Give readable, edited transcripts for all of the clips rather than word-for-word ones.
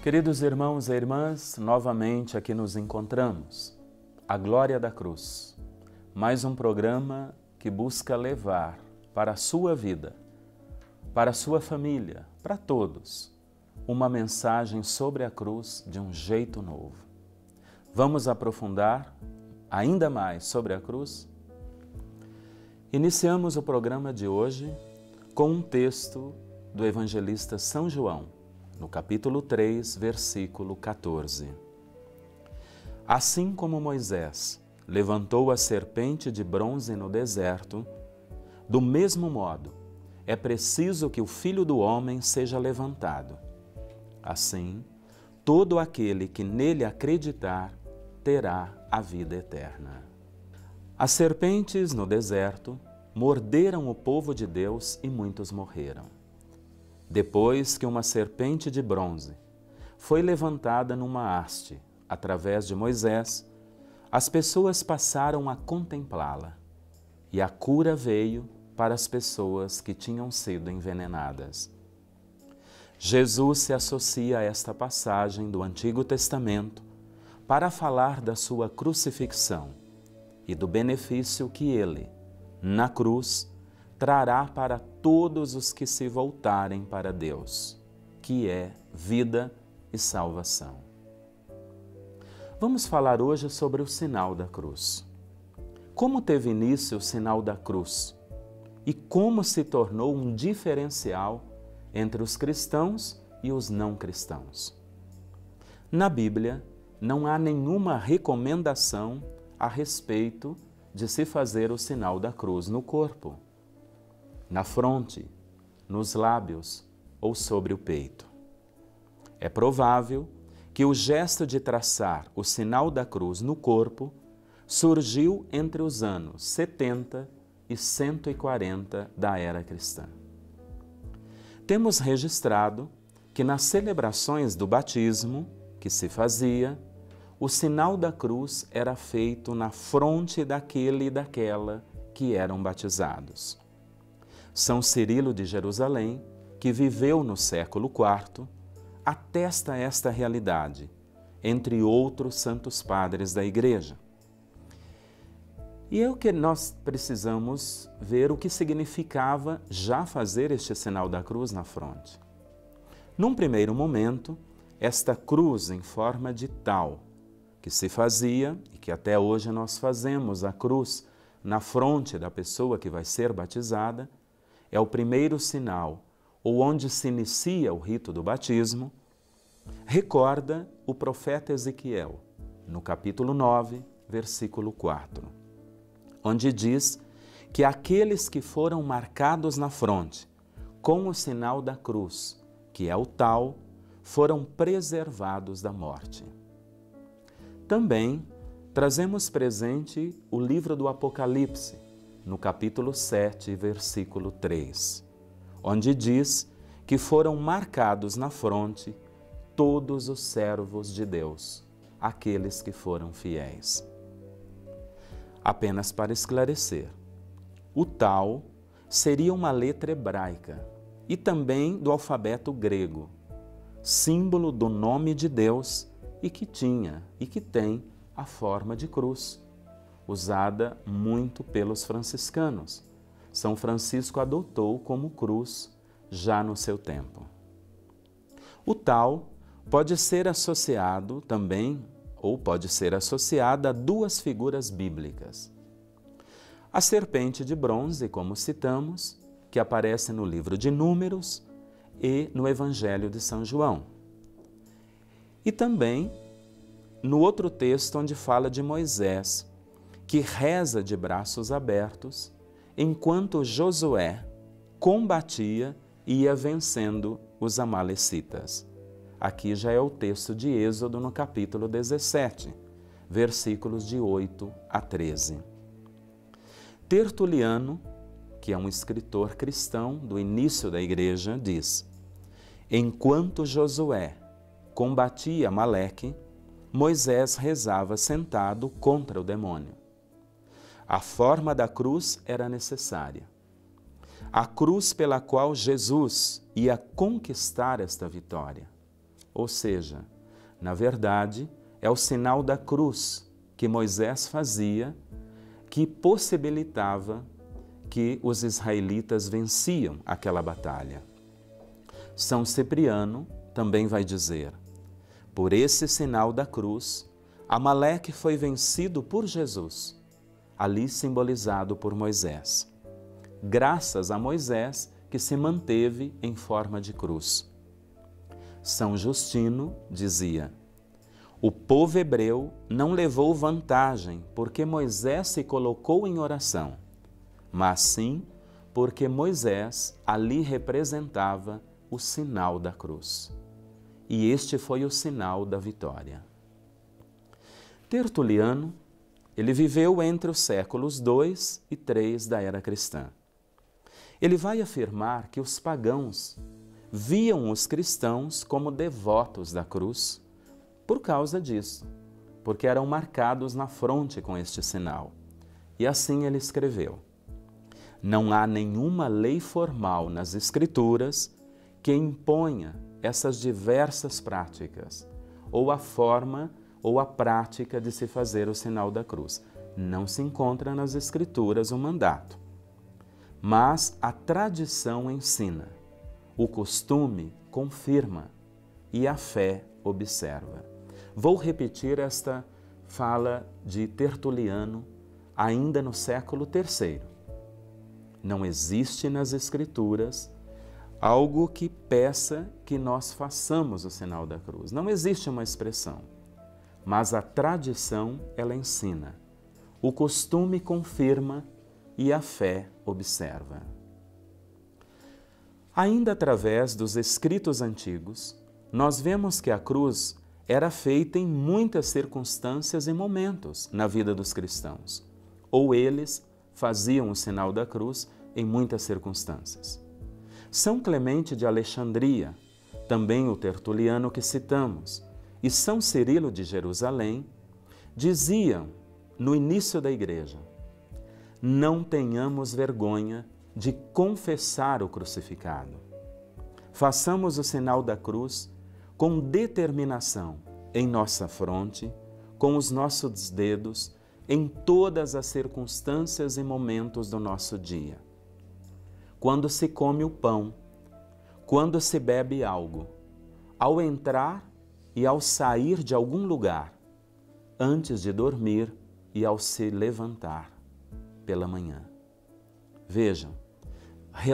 Queridos irmãos e irmãs, novamente aqui nos encontramos. A Glória da Cruz, mais um programa que busca levar para a sua vida, para a sua família, para todos, uma mensagem sobre a cruz de um jeito novo. Vamos aprofundar ainda mais sobre a cruz? Iniciamos o programa de hoje com um texto do evangelista São João, no capítulo 3, versículo 14. Assim como Moisés levantou a serpente de bronze no deserto, do mesmo modo é preciso que o Filho do Homem seja levantado. Assim, todo aquele que nele acreditar terá a vida eterna. As serpentes no deserto morderam o povo de Deus e muitos morreram. Depois que uma serpente de bronze foi levantada numa haste através de Moisés, as pessoas passaram a contemplá-la e a cura veio para as pessoas que tinham sido envenenadas. Jesus se associa a esta passagem do Antigo Testamento para falar da sua crucifixão e do benefício que ele, na cruz, trará para todos os que se voltarem para Deus, que é vida e salvação. Vamos falar hoje sobre o sinal da cruz. Como teve início o sinal da cruz e como se tornou um diferencial entre os cristãos e os não cristãos. Na Bíblia, não há nenhuma recomendação a respeito de se fazer o sinal da cruz no corpo, na fronte, nos lábios ou sobre o peito. É provável que o gesto de traçar o sinal da cruz no corpo surgiu entre os anos 70 e 140 da era cristã. Temos registrado que nas celebrações do batismo que se fazia, o sinal da cruz era feito na fronte daquele e daquela que eram batizados. São Cirilo de Jerusalém, que viveu no século IV, atesta esta realidade, entre outros santos padres da Igreja. E é o que nós precisamos ver o que significava já fazer este sinal da cruz na fronte. Num primeiro momento, esta cruz em forma de tal, que se fazia e que até hoje nós fazemos a cruz na fronte da pessoa que vai ser batizada, é o primeiro sinal, ou onde se inicia o rito do batismo, recorda o profeta Ezequiel, no capítulo 9, versículo 4, onde diz que aqueles que foram marcados na fronte com o sinal da cruz, que é o tal, foram preservados da morte. Também trazemos presente o livro do Apocalipse, no capítulo 7, versículo 3, onde diz que foram marcados na fronte todos os servos de Deus, aqueles que foram fiéis. Apenas para esclarecer, o tal seria uma letra hebraica e também do alfabeto grego, símbolo do nome de Deus e que tinha e que tem a forma de cruz, usada muito pelos franciscanos. São Francisco adotou como cruz já no seu tempo. O tal pode ser associado também, ou pode ser associada a duas figuras bíblicas. A serpente de bronze, como citamos, que aparece no livro de Números e no Evangelho de São João. E também no outro texto onde fala de Moisés, que reza de braços abertos, enquanto Josué combatia e ia vencendo os amalecitas. Aqui já é o texto de Êxodo no capítulo 17, versículos de 8 a 13. Tertuliano, que é um escritor cristão do início da Igreja, diz: enquanto Josué combatia Amaleque, Moisés rezava sentado contra o demônio. A forma da cruz era necessária. A cruz pela qual Jesus ia conquistar esta vitória. ou seja, na verdade, é o sinal da cruz que Moisés fazia, que possibilitava que os israelitas venciam aquela batalha. São Cipriano também vai dizer: por esse sinal da cruz, Amaleque foi vencido por Jesus, ali simbolizado por Moisés, graças a Moisés que se manteve em forma de cruz. São Justino dizia: o povo hebreu não levou vantagem porque Moisés se colocou em oração, mas sim porque Moisés ali representava o sinal da cruz. E este foi o sinal da vitória. Tertuliano, ele viveu entre os séculos 2 e 3 da era cristã. Ele vai afirmar que os pagãos viam os cristãos como devotos da cruz por causa disso, porque eram marcados na fronte com este sinal. E assim ele escreveu: não há nenhuma lei formal nas Escrituras que imponha essas diversas práticas, ou a forma ou a prática de se fazer o sinal da cruz. Não se encontra nas Escrituras o mandato. Mas a tradição ensina, o costume confirma e a fé observa. Vou repetir esta fala de Tertuliano ainda no século III. Não existe nas Escrituras algo que peça que nós façamos o sinal da cruz. Não existe uma expressão, mas a tradição, ela ensina. O costume confirma e a fé observa. Ainda através dos escritos antigos, nós vemos que a cruz era feita em muitas circunstâncias e momentos na vida dos cristãos, ou eles faziam o sinal da cruz em muitas circunstâncias. São Clemente de Alexandria, também o Tertuliano que citamos, e São Cirilo de Jerusalém, diziam no início da igreja: não tenhamos vergonha de confessar o crucificado. Façamos o sinal da cruz com determinação em nossa fronte, com os nossos dedos, em todas as circunstâncias e momentos do nosso dia. Quando se come o pão, quando se bebe algo, ao entrar e ao sair de algum lugar, antes de dormir e ao se levantar pela manhã. Vejam,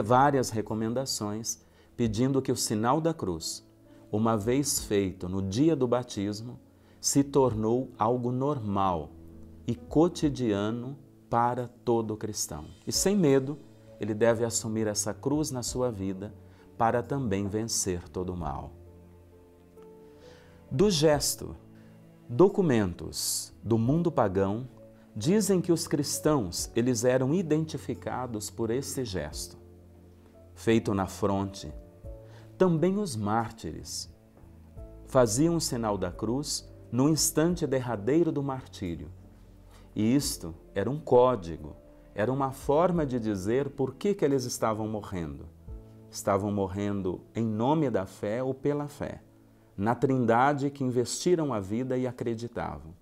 várias recomendações pedindo que o sinal da cruz, uma vez feito no dia do batismo, se tornou algo normal e cotidiano para todo cristão. E sem medo, ele deve assumir essa cruz na sua vida para também vencer todo o mal. Do gesto, documentos do mundo pagão dizem que os cristãos, eles eram identificados por esse gesto, feito na fronte. Também os mártires faziam o sinal da cruz no instante derradeiro do martírio. E isto era um código, era uma forma de dizer por que eles estavam morrendo. Estavam morrendo em nome da fé ou pela fé, na Trindade que investiram a vida e acreditavam.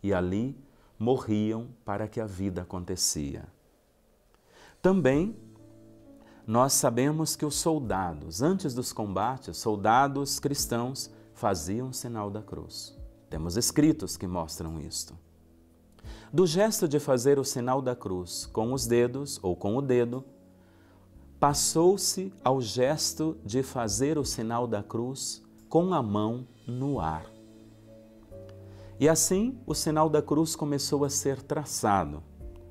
E ali morriam para que a vida acontecia. Também nós sabemos que os soldados, antes dos combates, soldados cristãos faziam o sinal da cruz. Temos escritos que mostram isto. Do gesto de fazer o sinal da cruz com os dedos ou com o dedo, passou-se ao gesto de fazer o sinal da cruz com a mão no ar. E assim o sinal da cruz começou a ser traçado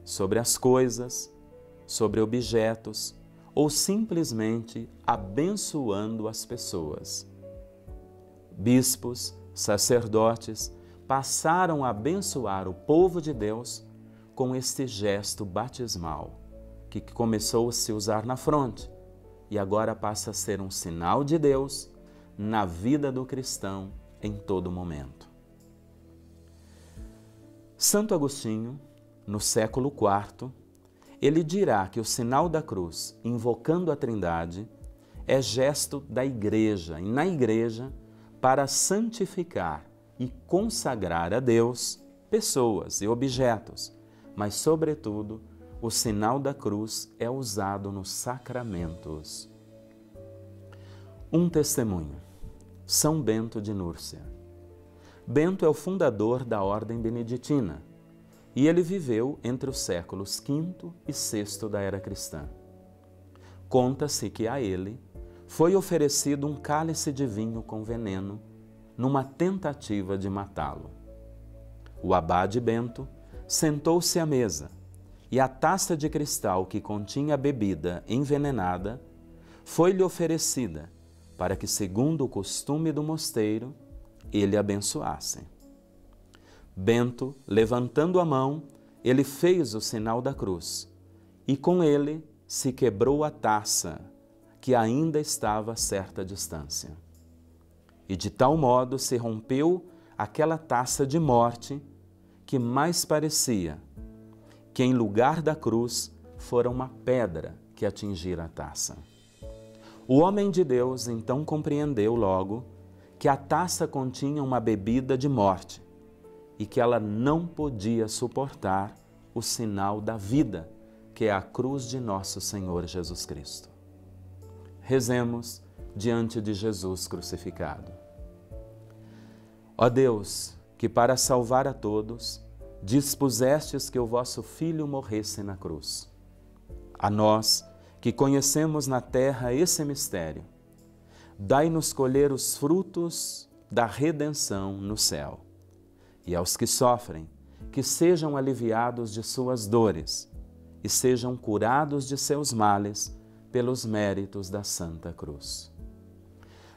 sobre as coisas, sobre objetos, ou simplesmente abençoando as pessoas. Bispos, sacerdotes passaram a abençoar o povo de Deus com este gesto batismal, que começou a se usar na fronte e agora passa a ser um sinal de Deus na vida do cristão em todo momento. Santo Agostinho, no século IV, ele dirá que o sinal da cruz, invocando a Trindade, é gesto da Igreja, e na Igreja para santificar e consagrar a Deus pessoas e objetos, mas, sobretudo, o sinal da cruz é usado nos sacramentos. Um testemunho. São Bento de Núrcia. Bento é o fundador da Ordem Beneditina e ele viveu entre os séculos V e VI da era cristã. Conta-se que a ele foi oferecido um cálice de vinho com veneno numa tentativa de matá-lo. O abade Bento sentou-se à mesa e a taça de cristal que continha a bebida envenenada foi-lhe oferecida para que, segundo o costume do mosteiro, ele abençoasse. Bento, levantando a mão, ele fez o sinal da cruz e com ele se quebrou a taça, que ainda estava a certa distância. E de tal modo se rompeu aquela taça de morte que mais parecia que em lugar da cruz fora uma pedra que atingira a taça. O homem de Deus então compreendeu logo que a taça continha uma bebida de morte e que ela não podia suportar o sinal da vida, que é a cruz de nosso Senhor Jesus Cristo. Rezemos diante de Jesus crucificado. Ó Deus, que para salvar a todos dispusestes que o vosso Filho morresse na cruz. A nós, que conhecemos na terra esse mistério, dai-nos colher os frutos da redenção no céu. E aos que sofrem, que sejam aliviados de suas dores e sejam curados de seus males pelos méritos da Santa Cruz.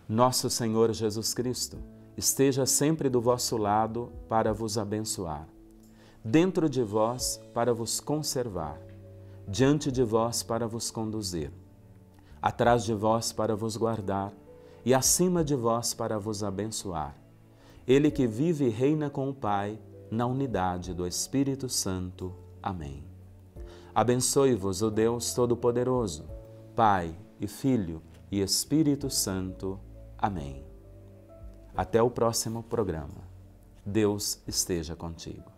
Nosso Senhor Jesus Cristo esteja sempre do vosso lado para vos abençoar, dentro de vós para vos conservar, diante de vós para vos conduzir, atrás de vós para vos guardar e acima de vós para vos abençoar. Ele que vive e reina com o Pai, na unidade do Espírito Santo. Amém. Abençoe-vos o Deus Todo-Poderoso, Pai e Filho e Espírito Santo. Amém. Até o próximo programa. Deus esteja contigo.